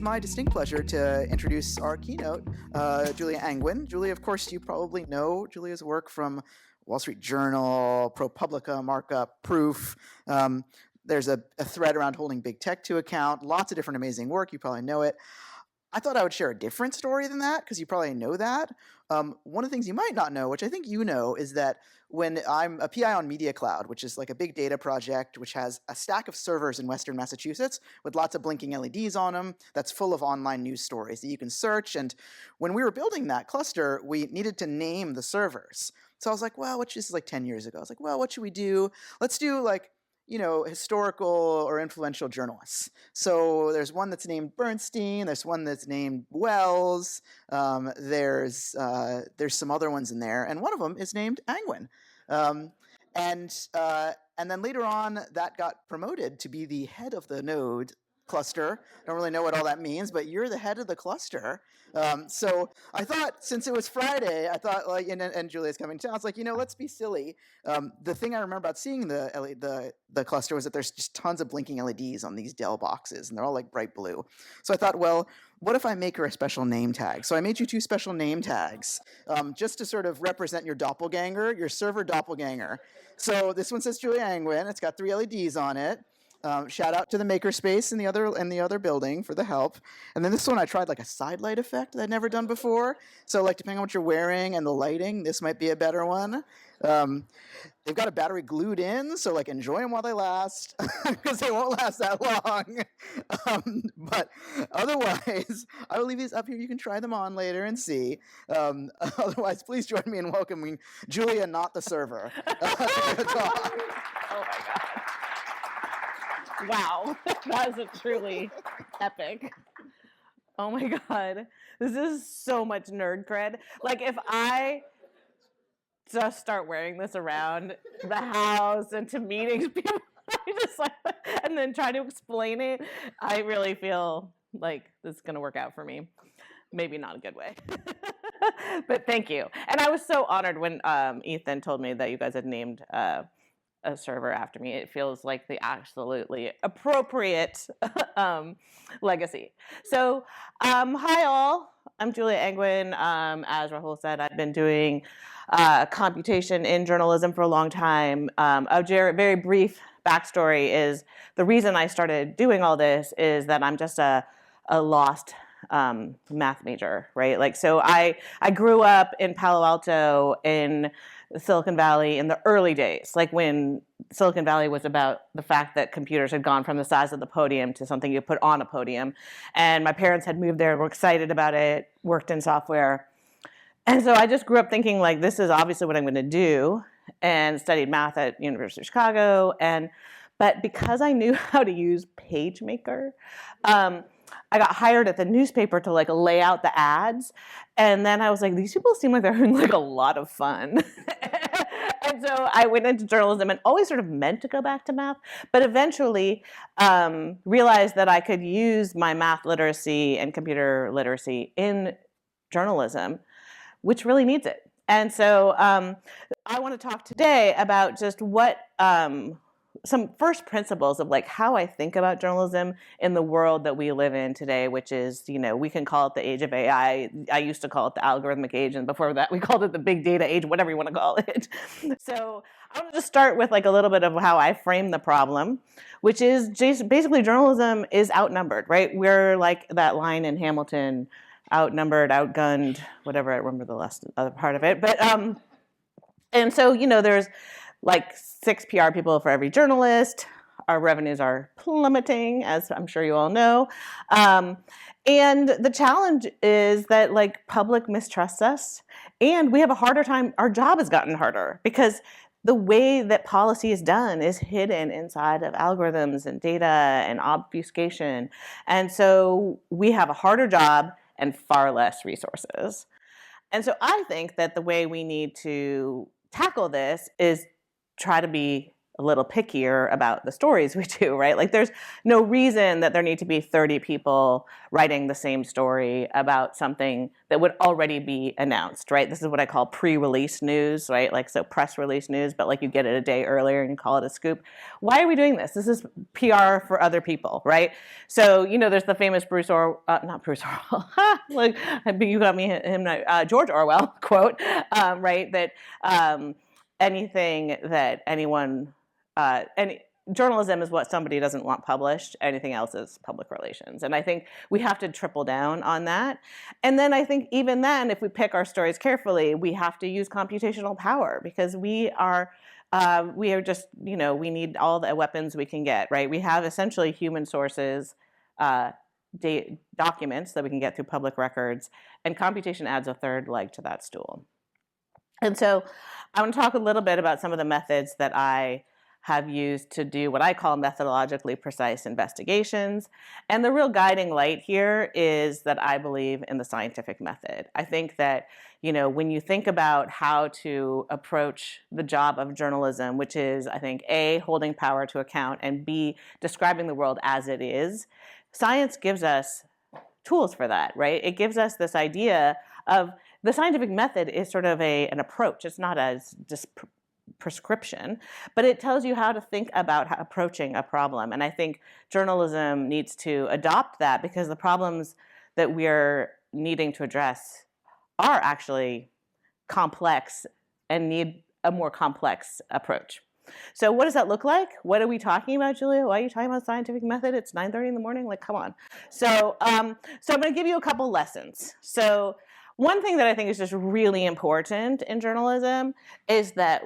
my distinct pleasure to introduce our keynote, Julia Angwin. Julia, of course, you probably know Julia's work from Wall Street Journal, ProPublica, Markup, Proof. There's a thread around holding big tech to account, lots of different amazing work. You probably know it. I thought I would share a different story than that because you probably know that. One of the things you might not know, which I think you know, is that when I'm a PI on Media Cloud, which is like a big data project which has a stack of servers in Western Massachusetts with lots of blinking LEDs on them that's full of online news stories that you can search. And when we were building that cluster, we needed to name the servers. So I was like, well, this is like 10 years ago. I was like, well, what should we do? Let's do like, historical or influential journalists. So there's one that's named Bernstein. There's one that's named Wells. There's some other ones in there, and one of them is named Angwin. And then later on, that got promoted to be the head of the node cluster. Don't really know what all that means, but you're the head of the cluster. So I thought, since it was Friday, I thought, like, and Julia's coming to town, I was like, let's be silly. The thing I remember about seeing the cluster was that there's just tons of blinking LEDs on these Dell boxes, and they're all like bright blue. So I thought, well, what if I make her a special name tag? So I made you 2 special name tags, just to sort of represent your doppelganger, your server doppelganger. So this one says Julia Angwin. It's got 3 LEDs on it. Shout out to the makerspace in the other building for the help. And then this one I tried like a side light effect that I'd never done before. So like depending on what you're wearing and the lighting, this might be a better one. They've got a battery glued in, so like enjoy them while they last because they won't last that long. But otherwise, I will leave these up here. You can try them on later and see. Otherwise, please join me in welcoming Julia, not the server. Oh my God. Wow, that is truly epic. Oh my God, this is so much nerd cred. Like if I just start wearing this around the house and to meetings, people just like, and then try to explain it, I really feel like this is gonna work out for me. Maybe not a good way, but thank you. And I was so honored when Ethan told me that you guys had named a server after me. It feels like the absolutely appropriate legacy. So, hi all. I'm Julia Angwin. As Rahul said, I've been doing computation in journalism for a long time. A very brief backstory is the reason I started doing all this is that I'm just a lost math major, right? Like, so I grew up in Palo Alto in Silicon Valley in the early days, like when Silicon Valley was about the fact that computers had gone from the size of the podium to something you put on a podium. And my parents had moved there, were excited about it, worked in software. And so I just grew up thinking like, this is obviously what I'm going to do, and studied math at University of Chicago. But because I knew how to use PageMaker, I got hired at the newspaper to like lay out the ads. And then I was like, these people seem like they're having like a lot of fun. And so I went into journalism and always sort of meant to go back to math, but eventually realized that I could use my math literacy and computer literacy in journalism, which really needs it. And so I want to talk today about just what some first principles of like how I think about journalism in the world that we live in today, which is, we can call it the age of AI. I used to call it the algorithmic age, and before that we called it the big data age, whatever you want to call it. So I want to just start with like a little bit of how I frame the problem, which is basically journalism is outnumbered, right? We're like that line in Hamilton, outnumbered, outgunned, whatever, I remember the last other part of it. But and so, there's like 6 PR people for every journalist. Our revenues are plummeting, as I'm sure you all know. And the challenge is that like public mistrusts us, and we have a harder time. Our job has gotten harder because the way that policy is done is hidden inside of algorithms and data and obfuscation. And so we have a harder job and far less resources. And so I think that the way we need to tackle this is try to be a little pickier about the stories we do, right? Like there's no reason that there need to be 30 people writing the same story about something that would already be announced, right? This is what I call pre-release news, right? Like, so press release news, but like you get it a day earlier and you call it a scoop. Why are we doing this? This is PR for other people, right? So, you know, there's the famous not Bruce Orwell, like, you got me him, George Orwell quote, right? That anything that anyone, journalism is what somebody doesn't want published. Anything else is public relations. And I think we have to triple down on that. And then I think even then, if we pick our stories carefully, we have to use computational power because we are just, you know, we need all the weapons we can get, right? We have essentially human sources, documents that we can get through public records, and computation adds a third leg to that stool. And so I want to talk a little bit about some of the methods that I have used to do what I call methodologically precise investigations. And the real guiding light here is that I believe in the scientific method. I think that, you know, when you think about how to approach the job of journalism, which is, I think, A, holding power to account, and B, describing the world as it is, science gives us tools for that, right? It gives us this idea of the scientific method is sort of an approach. It's not as just prescription, but it tells you how to think about approaching a problem. And I think journalism needs to adopt that because the problems that we're needing to address are actually complex and need a more complex approach. So what does that look like? What are we talking about, Julia? Why are you talking about scientific method? It's 9:30 in the morning. Like, come on. So I'm going to give you a couple lessons. So one thing that I think is just really important in journalism is that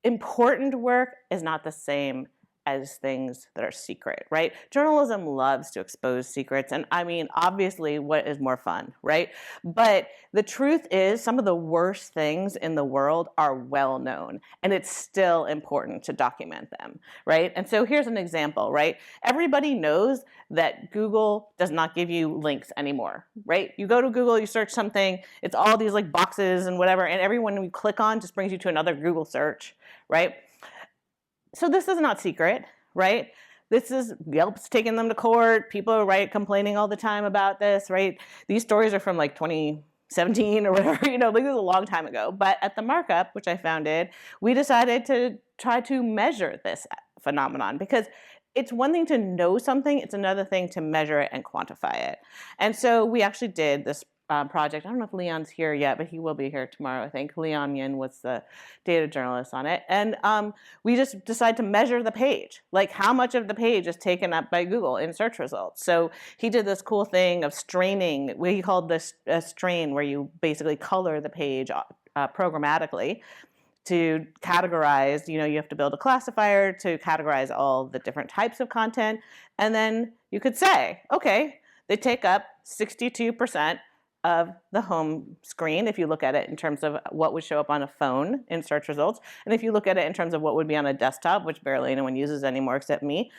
important work is not the same as things that are secret, right? Journalism loves to expose secrets, and I mean, obviously, what is more fun, right? But the truth is, some of the worst things in the world are well known, and it's still important to document them, right? And so here's an example, right? Everybody knows that Google does not give you links anymore, right? You go to Google, you search something, it's all these like boxes and whatever, and everyone you click on just brings you to another Google search, right? So this is not secret, right? This is Yelp's taking them to court. People are complaining all the time about this, right? These stories are from like 2017 or whatever, you know, like this is a long time ago. But at the Markup, which I founded, we decided to try to measure this phenomenon because it's one thing to know something, it's another thing to measure it and quantify it. And so we actually did this project. I don't know if Leon's here yet, but he will be here tomorrow, I think. Leon Yin was the data journalist on it. And we just decided to measure the page, like how much of the page is taken up by Google in search results. So he did this cool thing of straining, he called this a strain, where you basically color the page programmatically to categorize, you know, you have to build a classifier to categorize all the different types of content. And then you could say, okay, they take up 62% of the home screen if you look at it in terms of what would show up on a phone in search results. And if you look at it in terms of what would be on a desktop, which barely anyone uses anymore except me,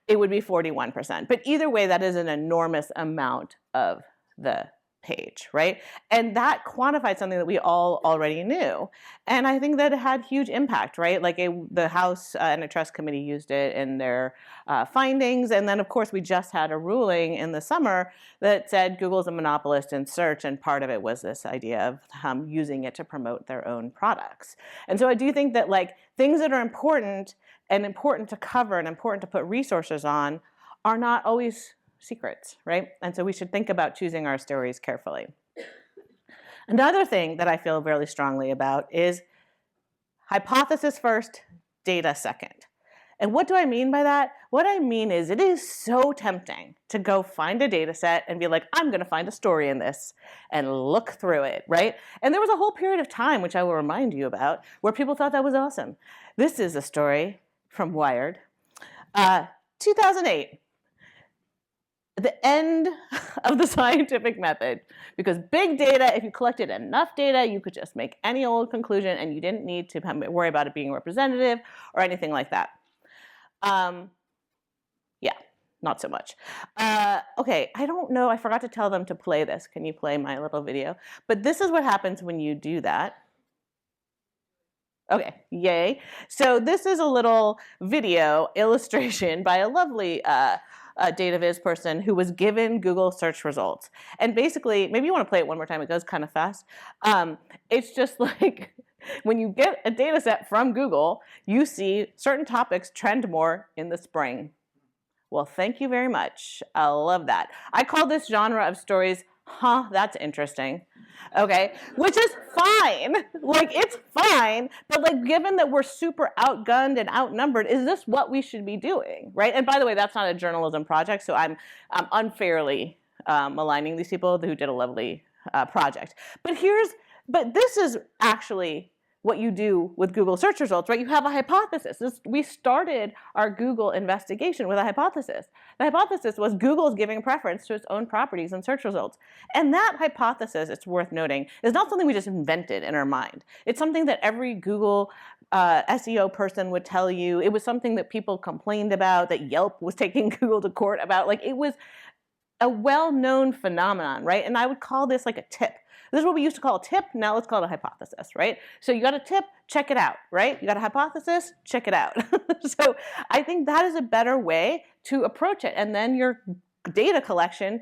it would be 41%. But either way, that is an enormous amount of the page, right? And that quantified something that we all already knew. And I think that it had huge impact, right? Like the House Antitrust Committee used it in their findings. And then, of course, we just had a ruling in the summer that said Google's a monopolist in search. And part of it was this idea of using it to promote their own products. And so I do think that like things that are important and important to cover and important to put resources on are not always secrets, right? And so we should think about choosing our stories carefully. Another thing that I feel really strongly about is hypothesis first, data second. And what do I mean by that? What I mean is it is so tempting to go find a data set and be like, I'm going to find a story in this and look through it, right? And there was a whole period of time, which I will remind you about, where people thought that was awesome. This is a story from Wired, 2008. The end of the scientific method, because big data, if you collected enough data, you could just make any old conclusion and you didn't need to worry about it being representative or anything like that. Yeah, not so much. Okay, I don't know, I forgot to tell them to play this. Can you play my little video? But this is what happens when you do that. Okay, yay. So this is a little video illustration by a lovely data viz person who was given Google search results. And basically, maybe you want to play it one more time, it goes kind of fast. It's just like when you get a data set from Google, you see certain topics trend more in the spring. Well, thank you very much. I love that. I call this genre of stories, huh, that's interesting. Okay, which is fine. Like, it's fine. But like, given that we're super outgunned and outnumbered, is this what we should be doing, right? And by the way, that's not a journalism project, so I'm unfairly maligning these people who did a lovely project. But this is actually what you do with Google search results, right? You have a hypothesis. We started our Google investigation with a hypothesis. The hypothesis was Google is giving preference to its own properties in search results. And that hypothesis, it's worth noting, is not something we just invented in our mind. It's something that every Google SEO person would tell you. It was something that people complained about, that Yelp was taking Google to court about. Like, it was a well-known phenomenon, right? And I would call this like a tip. This is what we used to call a tip. Now let's call it a hypothesis, right? So you got a tip, check it out, right? You got a hypothesis, check it out. So I think that is a better way to approach it. And then your data collection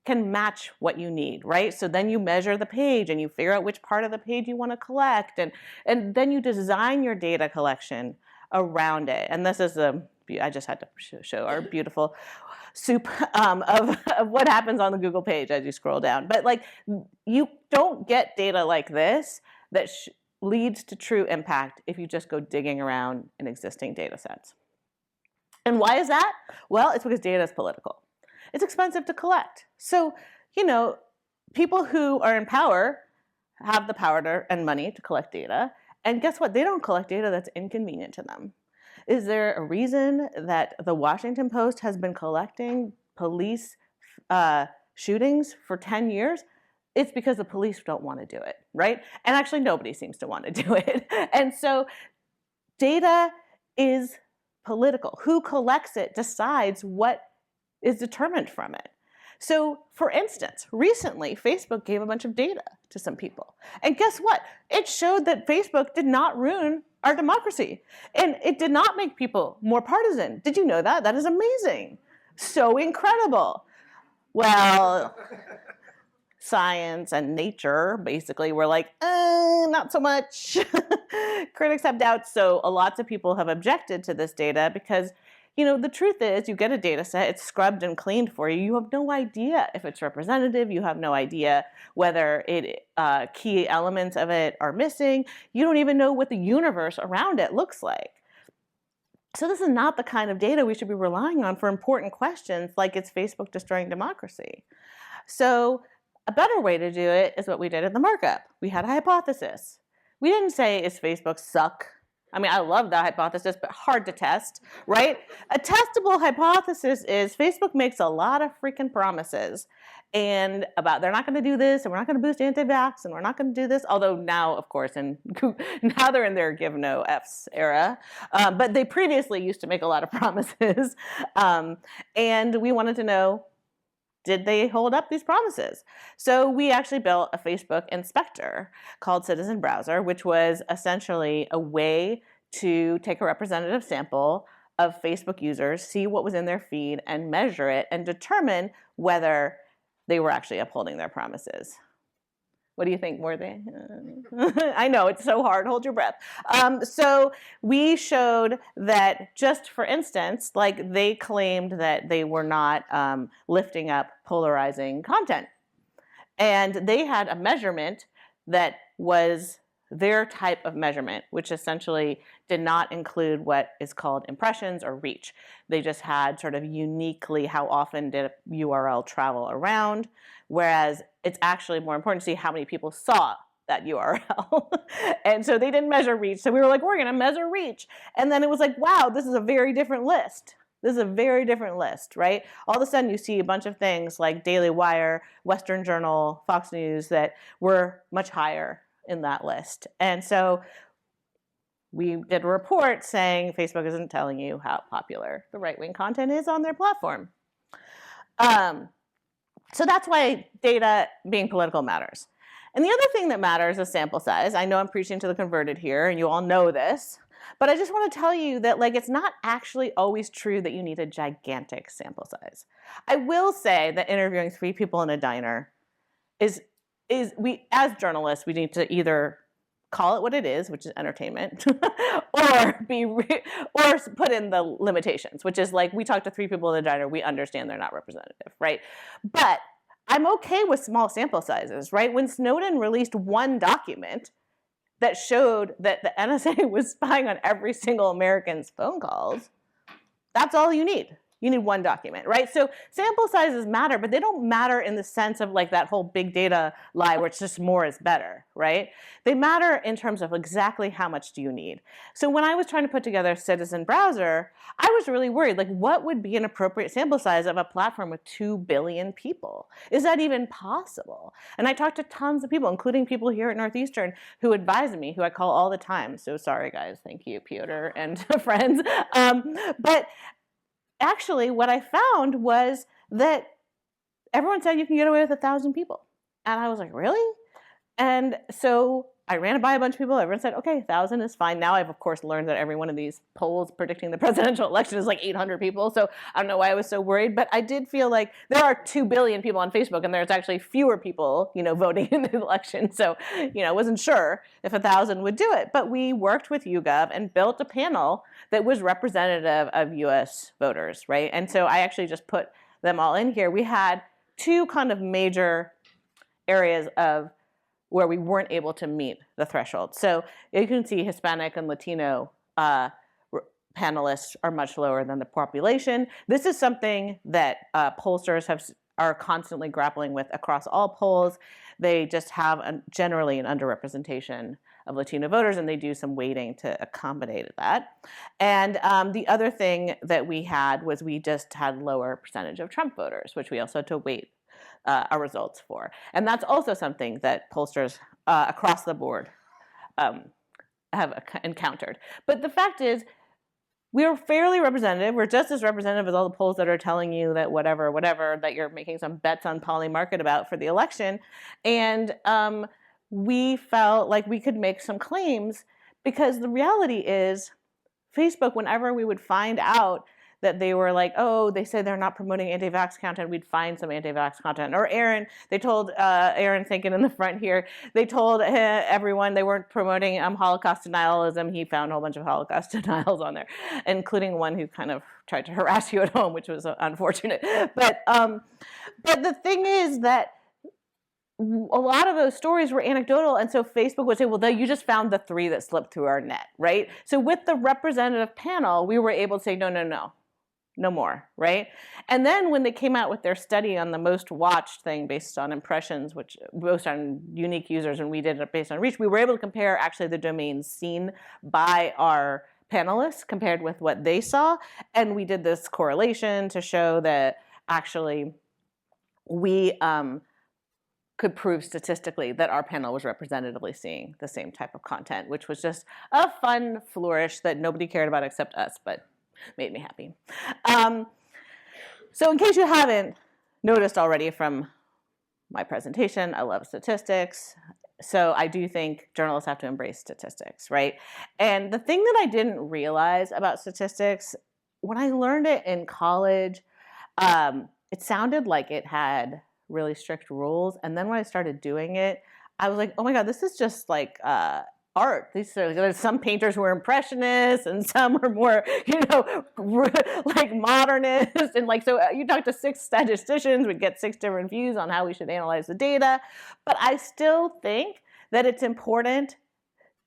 can match what you need, right? So then you measure the page and you figure out which part of the page you want to collect. And then you design your data collection around it. And this is I just had to show our beautiful soup of what happens on the Google page as you scroll down. But like, you don't get data like this that leads to true impact if you just go digging around in existing data sets. And why is that? Well, it's because data is political. It's expensive to collect. So, people who are in power have the power and money to collect data. And guess what? They don't collect data that's inconvenient to them. Is there a reason that the Washington Post has been collecting police shootings for 10 years? It's because the police don't want to do it, right? And actually, nobody seems to want to do it. And so data is political. Who collects it decides what is determined from it. So, for instance, recently, Facebook gave a bunch of data to some people. And guess what? It showed that Facebook did not ruin our democracy. And it did not make people more partisan. Did you know that? That is amazing. So incredible. Well, science and nature basically were like, not so much. Critics have doubts. So lots of people have objected to this data because the truth is, you get a data set, it's scrubbed and cleaned for you. You have no idea if it's representative. You have no idea whether key elements of it are missing. You don't even know what the universe around it looks like. So this is not the kind of data we should be relying on for important questions like, is Facebook destroying democracy? So a better way to do it is what we did in the markup. We had a hypothesis. We didn't say, is Facebook suck? I mean, I love that hypothesis, but hard to test, right? A testable hypothesis is Facebook makes a lot of freaking promises and about they're not going to do this, and we're not going to boost anti-vax, and we're not going to do this. Although now, of course, and now they're in their give no Fs era, but they previously used to make a lot of promises, and we wanted to know, did they hold up these promises? So we actually built a Facebook inspector called Citizen Browser, which was essentially a way to take a representative sample of Facebook users, see what was in their feed, and measure it, and determine whether they were actually upholding their promises. What do you think, were they? I know, it's so hard. Hold your breath. So we showed that, just for instance, like, they claimed that they were not lifting up polarizing content. And they had a measurement that was their type of measurement, which essentially did not include what is called impressions or reach. They just had sort of uniquely how often did a URL travel around, whereas it's actually more important to see how many people saw that URL. And so they didn't measure reach. So we were like, we're going to measure reach. And then it was like, wow, this is a very different list. This is a very different list, right? All of a sudden you see a bunch of things like Daily Wire, Western Journal, Fox News that were much higher in that list. And so we did a report saying Facebook isn't telling you how popular the right-wing content is on their platform. So that's why data being political matters. And the other thing that matters is sample size. I know I'm preaching to the converted here, and you all know this, but I just want to tell you that like it's not actually always true that you need a gigantic sample size. I will say that interviewing 3 people in a diner is we, as journalists, we need to either call it what it is, which is entertainment, or put in the limitations, which is like we talk to 3 people in a diner, we understand they're not representative, right? But I'm okay with small sample sizes, right? When Snowden released one document that showed that the NSA was spying on every single American's phone calls, that's all you need. You need one document, right? So sample sizes matter, but they don't matter in the sense of like that whole big data lie where it's just more is better, right? They matter in terms of exactly how much do you need. So when I was trying to put together Citizen Browser, I was really worried, like what would be an appropriate sample size of a platform with 2 billion people? Is that even possible? And I talked to tons of people, including people here at Northeastern who advised me, who I call all the time. So sorry guys, thank you, Piotr and friends. But actually, what I found was that everyone said you can get away with 1,000 people. And I was like, really? And so I ran it by a bunch of people. Everyone said, okay, 1,000 is fine. Now I've, of course, learned that every one of these polls predicting the presidential election is like 800 people. So I don't know why I was so worried. But I did feel like there are 2 billion people on Facebook, and there's actually fewer people, voting in the election. So, I wasn't sure if 1,000 would do it. But we worked with YouGov and built a panel that was representative of U.S. voters, right? And so I actually just put them all in here. We had 2 kind of major areas of where we weren't able to meet the threshold. So you can see Hispanic and Latino panelists are much lower than the population. This is something that pollsters are constantly grappling with across all polls. They just have generally an underrepresentation of Latino voters, and they do some weighting to accommodate that. And the other thing that we had was we just had lower percentage of Trump voters, which we also had to weight our results for. And that's also something that pollsters across the board have encountered. But the fact is, we're fairly representative. We're just as representative as all the polls that are telling you that whatever, that you're making some bets on Polymarket about for the election. And we felt like we could make some claims because the reality is Facebook, whenever we would find out that they were like, oh, they say they're not promoting anti-vax content, we'd find some anti-vax content. Or Aaron, they told Aaron thinking in the front here, they told everyone they weren't promoting Holocaust denialism. He found a whole bunch of Holocaust denials on there, including one who kind of tried to harass you at home, which was unfortunate. But the thing is that a lot of those stories were anecdotal, and so Facebook would say, well, you just found the 3 that slipped through our net, right? So with the representative panel, we were able to say, no more, right? And then when they came out with their study on the most watched thing based on impressions, which based on unique users, and we did it based on reach, we were able to compare actually the domains seen by our panelists compared with what they saw. And we did this correlation to show that actually we could prove statistically that our panel was representatively seeing the same type of content, which was just a fun flourish that nobody cared about except us, but made me happy. So in case you haven't noticed already from my presentation, I love statistics. So I do think journalists have to embrace statistics, right? And the thing that I didn't realize about statistics, when I learned it in college, it sounded like it had really strict rules. And then when I started doing it, I was like, oh my God, this is just like art. There's some painters who are impressionists and some are more, like modernist. And like, so you talk to 6 statisticians, we'd get 6 different views on how we should analyze the data. But I still think that it's important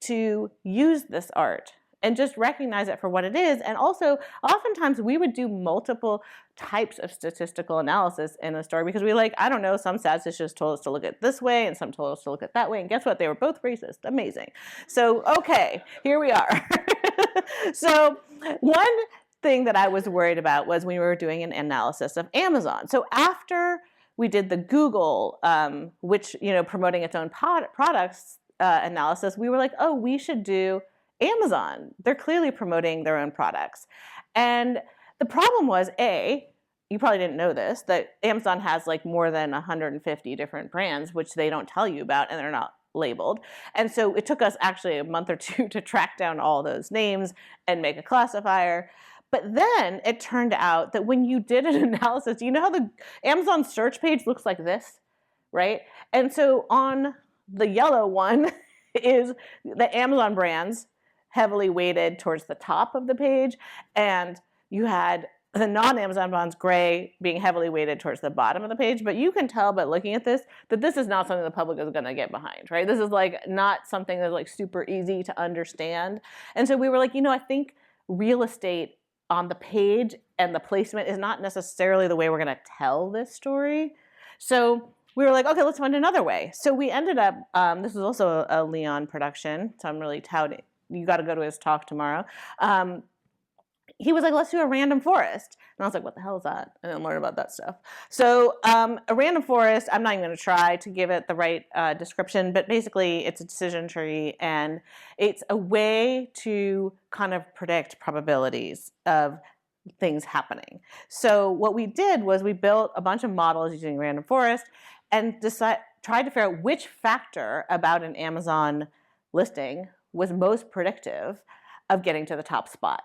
to use this art and just recognize it for what it is. And also, oftentimes we would do multiple types of statistical analysis in a story because some statisticians told us to look at this way and some told us to look at that way. And guess what? They were both racist. Amazing. So, okay, here we are. So one thing that I was worried about was we were doing an analysis of Amazon. So after we did the Google, promoting its own products analysis, we were like, oh, we should do Amazon. They're clearly promoting their own products. And the problem was, A, you probably didn't know this, that Amazon has like more than 150 different brands, which they don't tell you about and they're not labeled. And so it took us actually a month or two to track down all those names and make a classifier. But then it turned out that when you did an analysis, you know how the Amazon search page looks like this, right? And so on the yellow one is the Amazon brands heavily weighted towards the top of the page, and you had the non-Amazon bonds, gray, being heavily weighted towards the bottom of the page. But you can tell by looking at this that this is not something the public is going to get behind, right? This is like not something that's like super easy to understand. And so we were like, I think real estate on the page and the placement is not necessarily the way we're going to tell this story. So we were like, okay, let's find another way. So we ended up, this was also a Leon production, so I'm really touting. You got to go to his talk tomorrow. He was like, let's do a random forest. And I was like, what the hell is that? I didn't learn about that stuff. So a random forest, I'm not even going to try to give it the right description, but basically it's a decision tree, and it's a way to kind of predict probabilities of things happening. So what we did was we built a bunch of models using random forest and tried to figure out which factor about an Amazon listing was most predictive of getting to the top spot.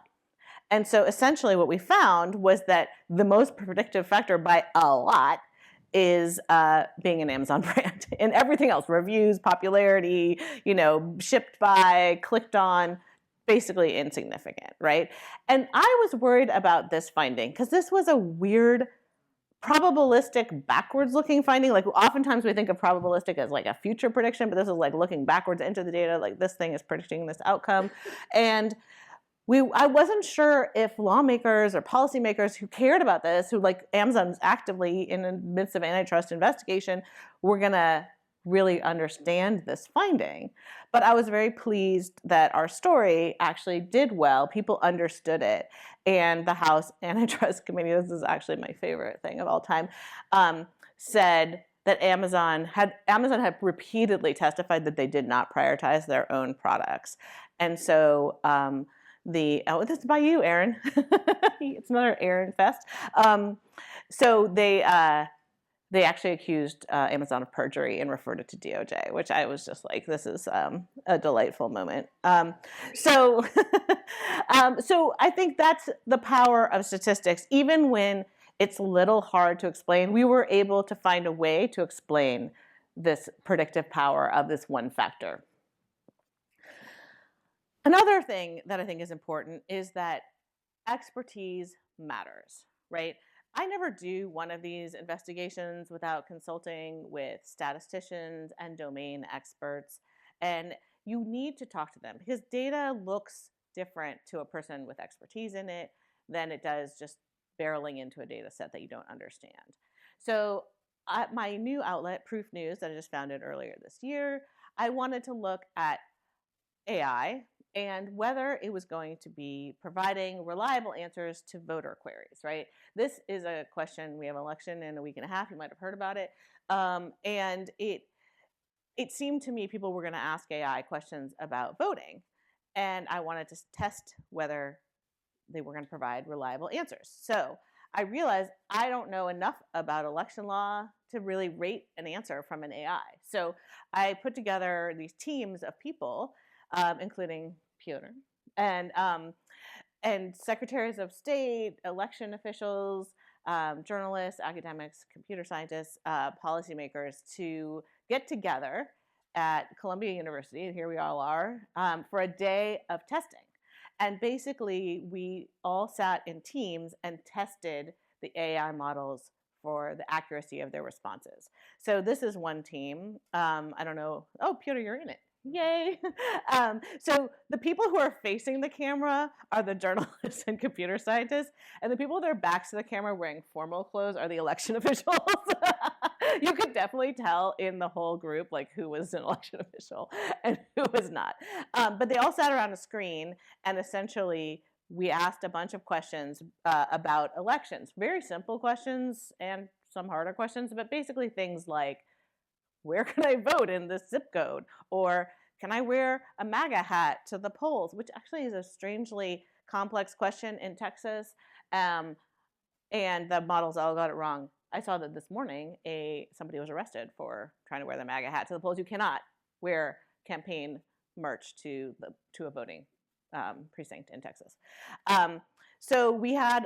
And so essentially what we found was that the most predictive factor by a lot is being an Amazon brand. And everything else, reviews, popularity, shipped by, clicked on, basically insignificant, right? And I was worried about this finding because this was a weird probabilistic backwards looking finding. Like oftentimes we think of probabilistic as like a future prediction, but this is like looking backwards into the data, like this thing is predicting this outcome. And I wasn't sure if lawmakers or policymakers who cared about this, who like Amazon's actively in the midst of antitrust investigation, were gonna really understand this finding. But I was very pleased that our story actually did well. People understood it. And the House Antitrust Committee, this is actually my favorite thing of all time, said that Amazon had repeatedly testified that they did not prioritize their own products. And so this is by you, Aaron. It's another Aaron fest. So they actually accused Amazon of perjury and referred it to DOJ, which I was just like, this is a delightful moment. So I think that's the power of statistics. Even when it's a little hard to explain, we were able to find a way to explain this predictive power of this one factor. Another thing that I think is important is that expertise matters, right? I never do one of these investigations without consulting with statisticians and domain experts. And you need to talk to them because data looks different to a person with expertise in it than it does just barreling into a data set that you don't understand. So my new outlet, Proof News, that I just founded earlier this year, I wanted to look at AI and whether it was going to be providing reliable answers to voter queries, right? This is a question. We have an election in a week and a half. You might have heard about it. And it seemed to me people were going to ask AI questions about voting. And I wanted to test whether they were going to provide reliable answers. So I realized I don't know enough about election law to really rate an answer from an AI. So I put together these teams of people, including Peter, and secretaries of state, election officials, journalists, academics, computer scientists, policymakers to get together at Columbia University, and here we all are, for a day of testing. And basically, we all sat in teams and tested the AI models for the accuracy of their responses. So this is one team. I don't know. Oh, Peter, you're in it. Yay. So the people who are facing the camera are the journalists and computer scientists, and the people with their backs to the camera wearing formal clothes are the election officials. You could definitely tell in the whole group like who was an election official and who was not. But they all sat around a screen, and essentially we asked a bunch of questions about elections. Very simple questions and some harder questions, but basically things like, where can I vote in this zip code? Or can I wear a MAGA hat to the polls? Which actually is a strangely complex question in Texas. and the models all got it wrong. I saw that this morning somebody was arrested for trying to wear the MAGA hat to the polls. You cannot wear campaign merch to a voting precinct in Texas. So we had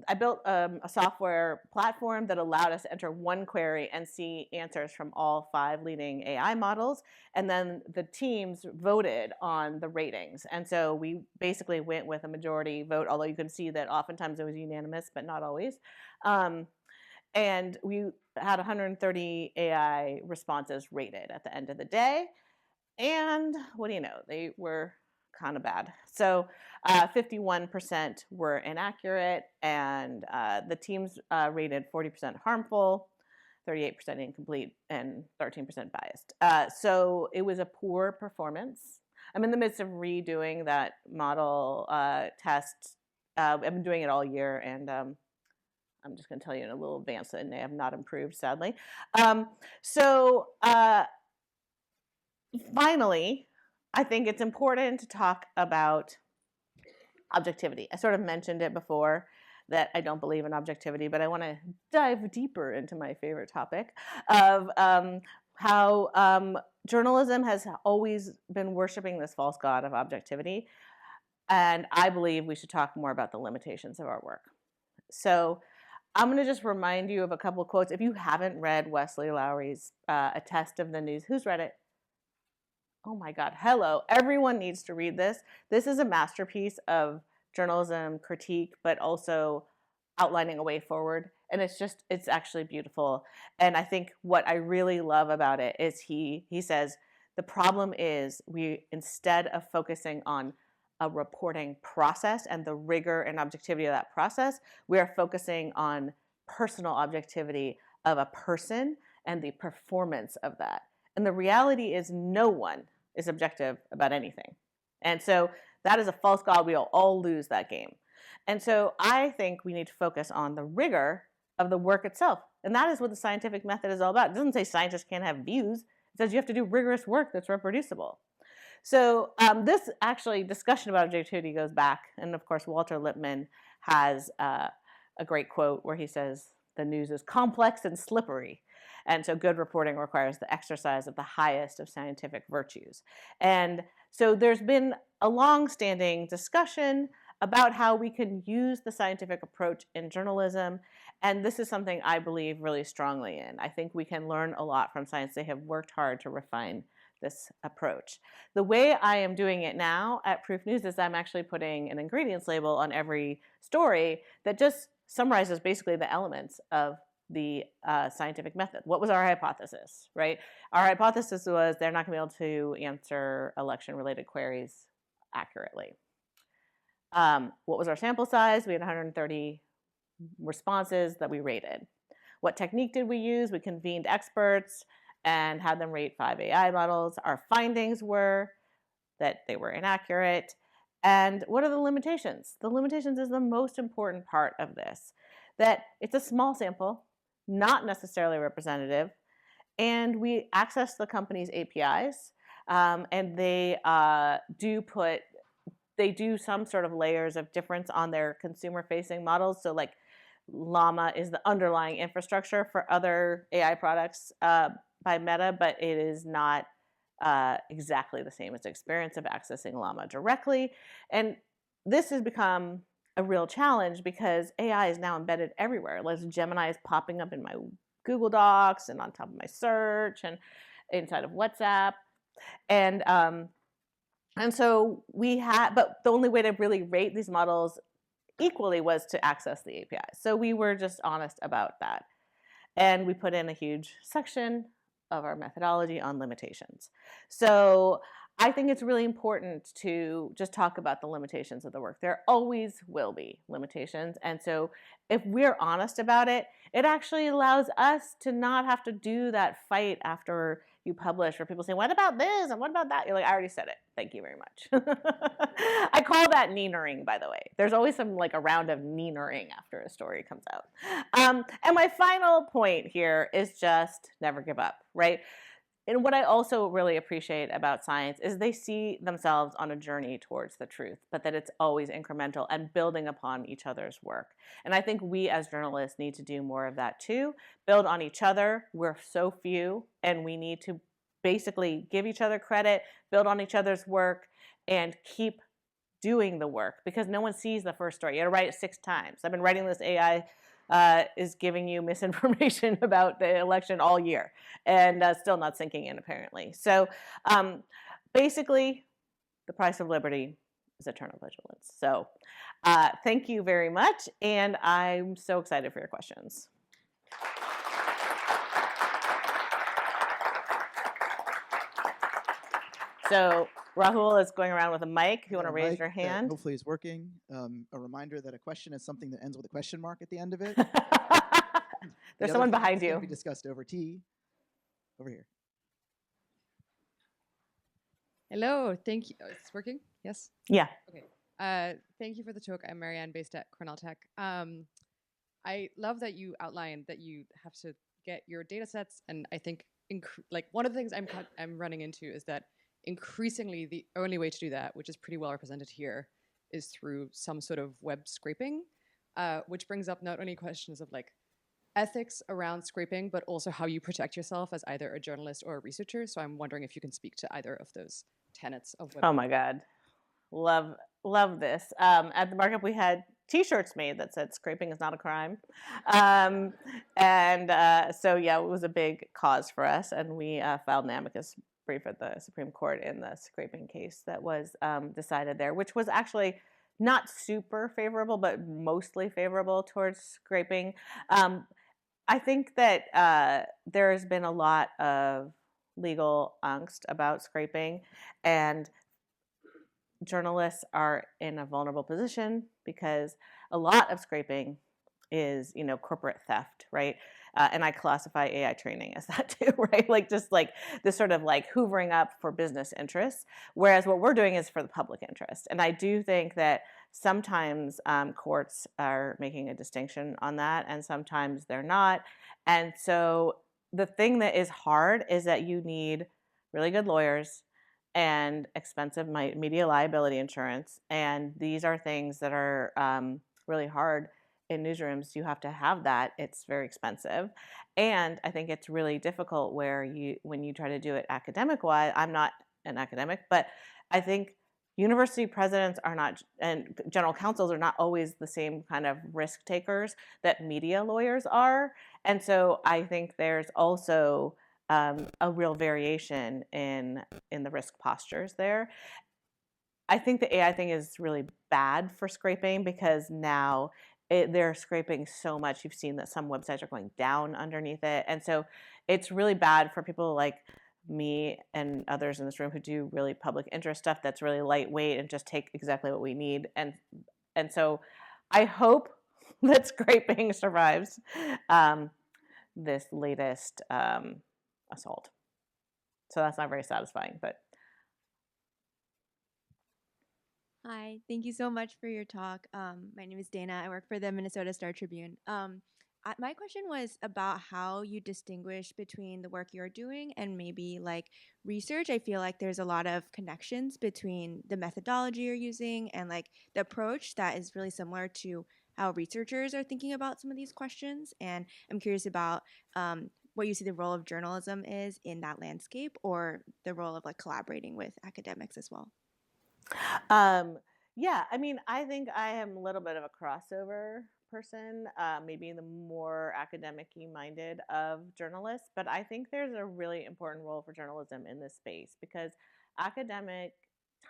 I built a software platform that allowed us to enter one query and see answers from all 5 leading AI models, and then the teams voted on the ratings. And so we basically went with a majority vote, although you can see that oftentimes it was unanimous, but not always. And we had 130 AI responses rated at the end of the day. And what do you know? They were kind of bad. So 51% were inaccurate, and the teams rated 40% harmful, 38% incomplete, and 13% biased. So it was a poor performance. I'm in the midst of redoing that model test. I've been doing it all year, and I'm just going to tell you in a little advance that they have not improved, sadly. Finally, I think it's important to talk about objectivity. I sort of mentioned it before that I don't believe in objectivity, but I want to dive deeper into my favorite topic of how journalism has always been worshiping this false god of objectivity. And I believe we should talk more about the limitations of our work. So I'm going to just remind you of a couple of quotes. If you haven't read Wesley Lowery's A Test of the News, who's read it? Oh my God, hello. Everyone needs to read this. This is a masterpiece of journalism critique, but also outlining a way forward. And it's actually beautiful. And I think what I really love about it is he says, the problem is instead of focusing on a reporting process and the rigor and objectivity of that process, we are focusing on personal objectivity of a person and the performance of that. And the reality is no one is objective about anything. And so that is a false god. We'll all lose that game. And so I think we need to focus on the rigor of the work itself. And that is what the scientific method is all about. It doesn't say scientists can't have views. It says you have to do rigorous work that's reproducible. So this actually discussion about objectivity goes back. And of course, Walter Lippmann has a great quote where he says, the news is complex and slippery. And so good reporting requires the exercise of the highest of scientific virtues. And so there's been a long-standing discussion about how we can use the scientific approach in journalism. And this is something I believe really strongly in. I think we can learn a lot from science. They have worked hard to refine this approach. The way I am doing it now at Proof News is I'm actually putting an ingredients label on every story that just summarizes basically the elements of the scientific method. What was our hypothesis, right? Our hypothesis was they're not going to be able to answer election-related queries accurately. What was our sample size? We had 130 responses that we rated. What technique did we use? We convened experts and had them rate 5 AI models. Our findings were that they were inaccurate. And what are the limitations? The limitations is the most important part of this, that it's a small sample, not necessarily representative, and we access the company's APIs, and they do some sort of layers of difference on their consumer-facing models. So like Llama is the underlying infrastructure for other AI products by Meta, but it is not exactly the same as the experience of accessing Llama directly. And this has become a real challenge because AI is now embedded everywhere. Like Gemini is popping up in my Google Docs and on top of my search and inside of WhatsApp. And so we had, but the only way to really rate these models equally was to access the APIs. So we were just honest about that. And we put in a huge section of our methodology on limitations. So I think it's really important to just talk about the limitations of the work. There always will be limitations. And so if we're honest about it, it actually allows us to not have to do that fight after you publish where people say, what about this? And what about that? You're like, I already said it. Thank you very much. I call that neenering, by the way. There's always some like a round of neenering after a story comes out. And my final point here is just never give up, right? and what I also really appreciate about science is they see themselves on a journey towards the truth, but that it's always incremental and building upon each other's work. And I think we as journalists need to do more of that too. Build on each other. We're so few, and we need to basically give each other credit, build on each other's work, and keep doing the work, because no one sees the first story. You gotta write it 6 times. I've been writing this AI is giving you misinformation about the election all year, and still not sinking in, apparently. So basically, the price of liberty is eternal vigilance. So thank you very much, and I'm so excited for your questions. So Rahul is going around with a mic. If you want to raise your hand. Hopefully it's working. A reminder that a question is something that ends with a question mark at the end of it. There's someone behind you. Going to be discussed over tea. Over here. Hello, thank you. Oh, it's working? Yes? Yeah. Okay. Thank you for the talk. I'm Marianne, based at Cornell Tech. I love that you outlined that you have to get your data sets, and I think like one of the things I'm running into is that increasingly the only way to do that, which is pretty well represented here, is through some sort of web scraping, which brings up not only questions of like ethics around scraping, but also how you protect yourself as either a journalist or a researcher. So I'm wondering if you can speak to either of those tenets of web. Oh my God. Love this. At the Markup, we had T-shirts made that said "Scraping is not a crime," so yeah, it was a big cause for us, and we filed an amicus brief at the Supreme Court in the scraping case that was decided there, which was actually not super favorable, but mostly favorable towards scraping. I think that there has been a lot of legal angst about scraping, and journalists are in a vulnerable position because a lot of scraping is, corporate theft, right? And I classify AI training as that too, right? Like just like this sort of like hoovering up for business interests, whereas what we're doing is for the public interest. And I do think that sometimes courts are making a distinction on that, and sometimes they're not. And so the thing that is hard is that you need really good lawyers and expensive media liability insurance. And these are things that are really hard in newsrooms. You have to have that. It's very expensive. And I think it's really difficult when you try to do it academic-wise. I'm not an academic, but I think university presidents are not, and general counsels are not always the same kind of risk takers that media lawyers are. And so I think there's also a real variation in the risk postures there. I think the AI thing is really bad for scraping because now they're scraping so much. You've seen that some websites are going down underneath it. And so it's really bad for people like me and others in this room who do really public interest stuff that's really lightweight and just take exactly what we need. And so I hope that scraping survives this latest assault. So that's not very satisfying, but. Hi, thank you so much for your talk. My name is Dana. I work for the Minnesota Star Tribune. My question was about how you distinguish between the work you're doing and maybe like research. I feel like there's a lot of connections between the methodology you're using and like the approach that is really similar to how researchers are thinking about some of these questions. And I'm curious about what you see the role of journalism is in that landscape, or the role of like collaborating with academics as well. Yeah, I mean, I think I am a little bit of a crossover person, maybe the more academic-y minded of journalists, but I think there's a really important role for journalism in this space because academic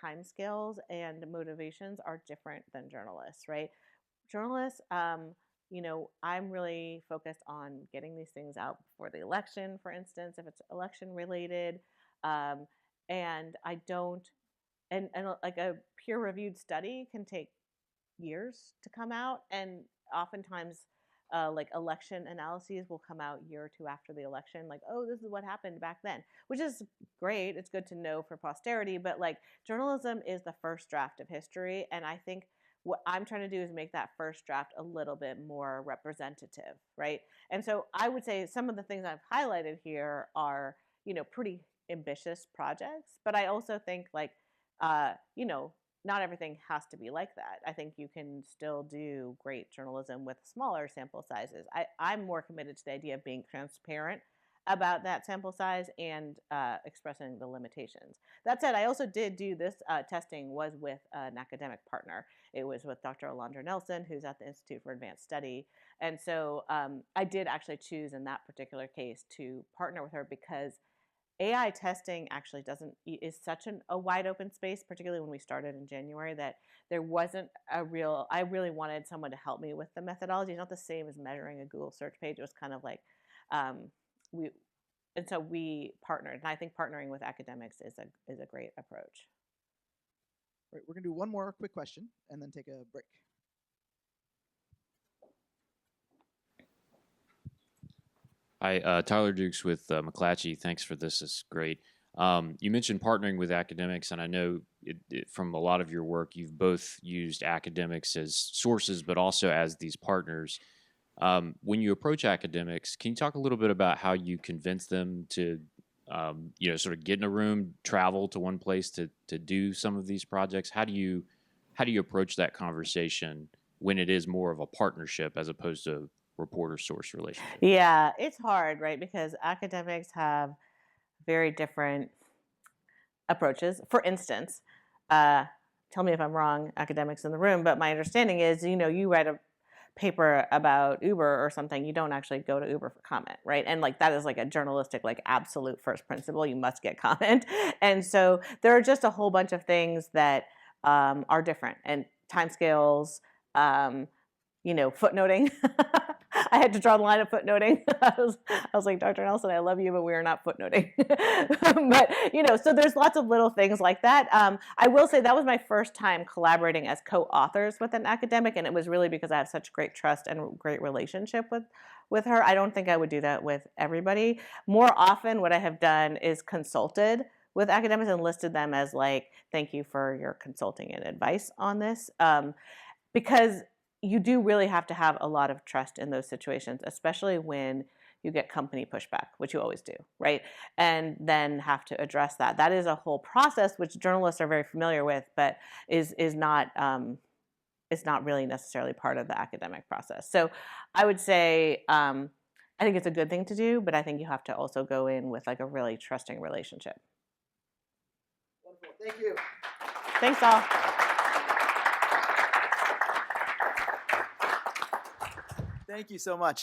timescales and motivations are different than journalists, right? Journalists, I'm really focused on getting these things out before the election, for instance, if it's election related, and I don't. And like a peer-reviewed study can take years to come out, and oftentimes like election analyses will come out a year or two after the election, like, oh, this is what happened back then, which is great. It's good to know for posterity, but like journalism is the first draft of history, and I think what I'm trying to do is make that first draft a little bit more representative, right? And so I would say some of the things I've highlighted here are, pretty ambitious projects. But I also think like, not everything has to be like that. I think you can still do great journalism with smaller sample sizes. I'm more committed to the idea of being transparent about that sample size and expressing the limitations. That said, I also did do this testing was with an academic partner. It was with Dr. Alondra Nelson, who's at the Institute for Advanced Study. And so I did actually choose in that particular case to partner with her because AI testing actually is such a wide open space, particularly when we started in January, that there wasn't I really wanted someone to help me with the methodology. It's not the same as measuring a Google search page. It was kind of like, so we partnered. And I think partnering with academics is a great approach. Right, we're gonna do one more quick question and then take a break. Hi, Tyler Dukes with McClatchy. Thanks for this. It's great. You mentioned partnering with academics, and I know from a lot of your work, you've both used academics as sources, but also as these partners. When you approach academics, can you talk a little bit about how you convince them to, sort of get in a room, travel to one place to do some of these projects? How do you approach that conversation when it is more of a partnership as opposed to reporter-source relationship? Yeah, it's hard, right? Because academics have very different approaches. For instance, tell me if I'm wrong, academics in the room, but my understanding is, you write a paper about Uber or something, you don't actually go to Uber for comment, right? And like that is like a journalistic, like absolute first principle, you must get comment. And so there are just a whole bunch of things that are different, and timescales, footnoting. I had to draw the line of footnoting. I was like, Dr. Nelson, I love you, but we are not footnoting. But, so there's lots of little things like that. I will say that was my first time collaborating as co-authors with an academic, and it was really because I have such great trust and great relationship with her. I don't think I would do that with everybody. More often, what I have done is consulted with academics and listed them as like, thank you for your consulting and advice on this. Because you do really have to have a lot of trust in those situations, especially when you get company pushback, which you always do, right? And then have to address that. That is a whole process which journalists are very familiar with, but is not really necessarily part of the academic process. So I would say I think it's a good thing to do, but I think you have to also go in with like a really trusting relationship. Wonderful. Thank you. Thanks all. Thank you so much.